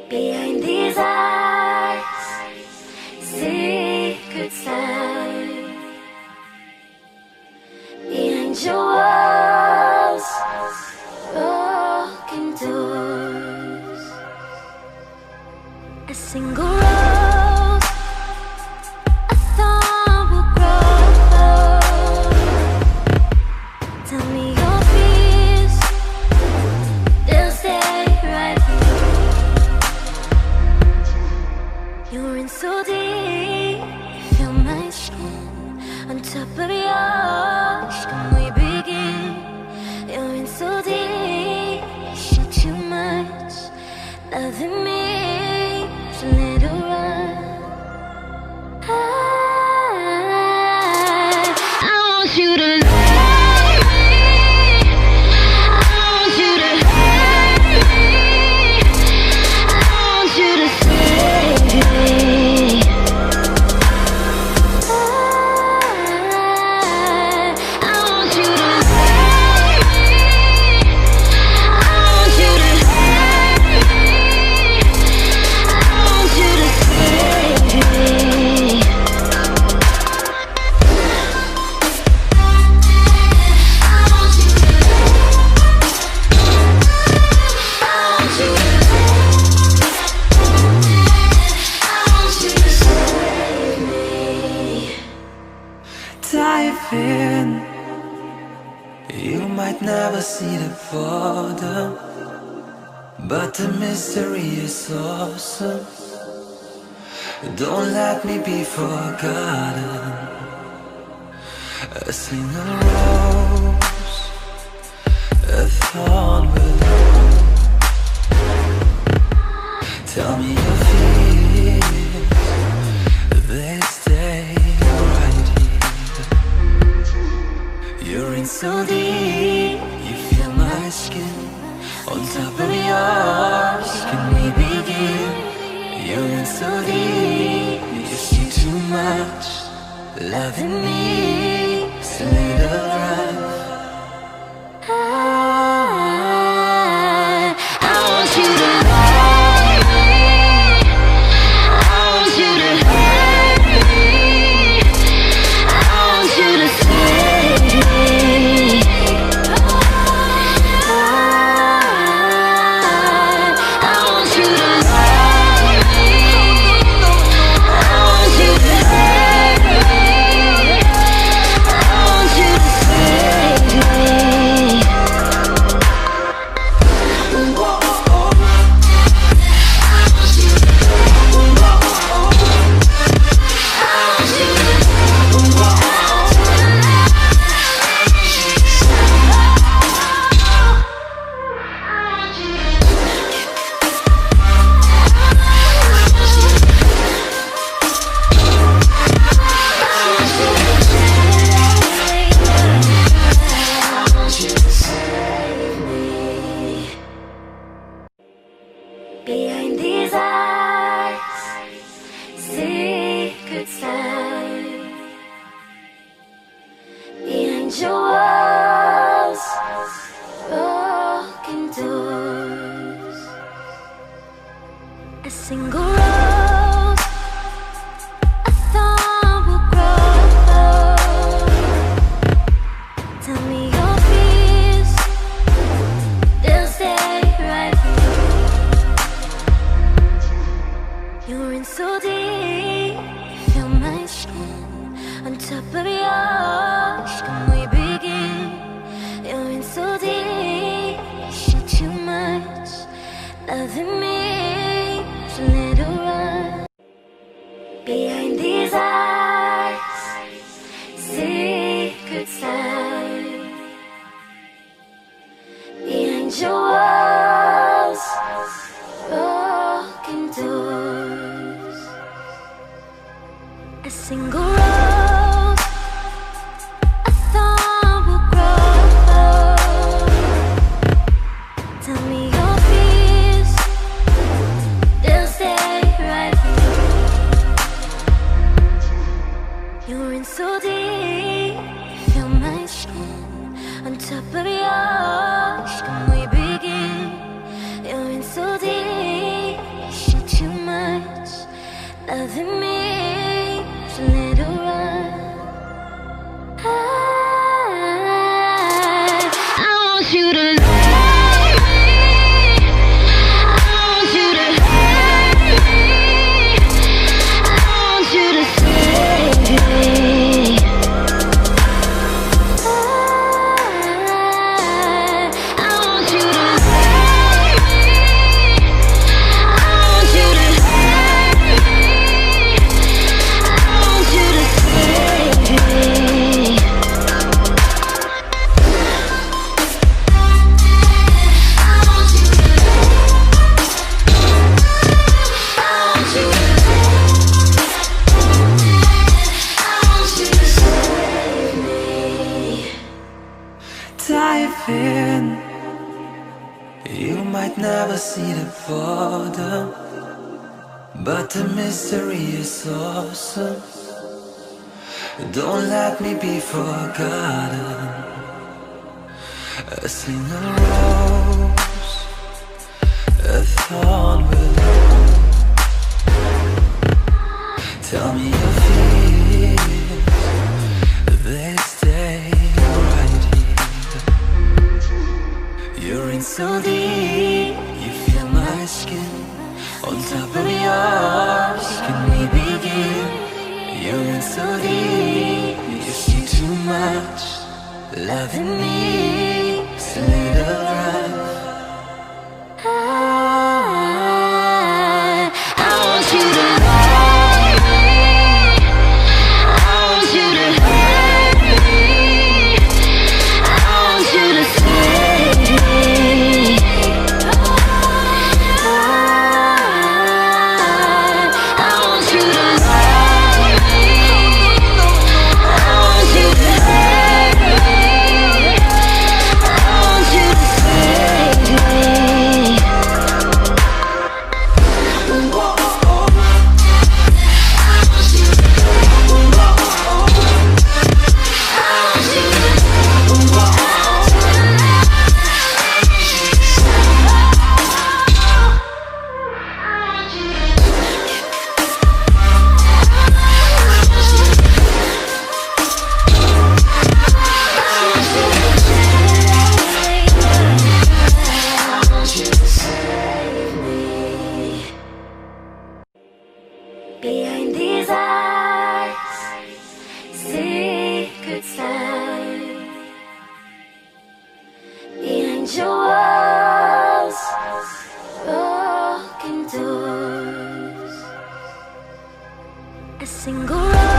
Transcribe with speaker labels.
Speaker 1: Behind these eyes, secrets lie. Behind your walls, broken doors. A single rose, a thorn will grow. Tell me your fears, they'll stay right here. You're in so deep, feel my skin on top of yours. Can we begin? You're in so deep, shit too much, loving me, so let it run. I want you to love me, I want you to hurt me, I want you to save me. I want you to love me, I want you to hurt me, I want you to save me. I want you to save me.
Speaker 2: Dive in. You might never see the bottom, but the mystery is awesome. Don't let me be forgotten. A single rose, a thorn will tell me your fears, they stay right here. You're in so deep, you feel my skin on top of yours. Can we begin? You're in so deep, you see too much, loving me, so little rough.
Speaker 1: I want you to love me, I want you to hurt me, I want you to save me. I want you to love me, I want you to hurt me, I want you to save me. Behind these eyes, secrets lie. Behind your walls, broken doors. A single rose, a thorn will grow. Tell me your fears, they'll stay right here. You're in so deep, feel my skin on top of yours. Can we begin? You're in so deep, shit too much, loving me, so let it run. Behind these eyes, secrets lie. Behind your walls, broken doors. A single rose, a thorn will grow. Tell me your fears, they'll stay
Speaker 2: for them, but the mystery is awesome. Don't let me be forgotten. A single rose, a thorn willow. Tell me your fears, they stay right here. You're in so deep, you feel my skin on top of yours. Can we begin? You're in so deep, you see too much love in me, so little love. I want you to love me, I want you to hurt me, I want you to save me. I want you to love me, I want you to hurt me, I want you to save me. Behind these eyes, secrets lie. Behind your walls, broken doors. A single rose.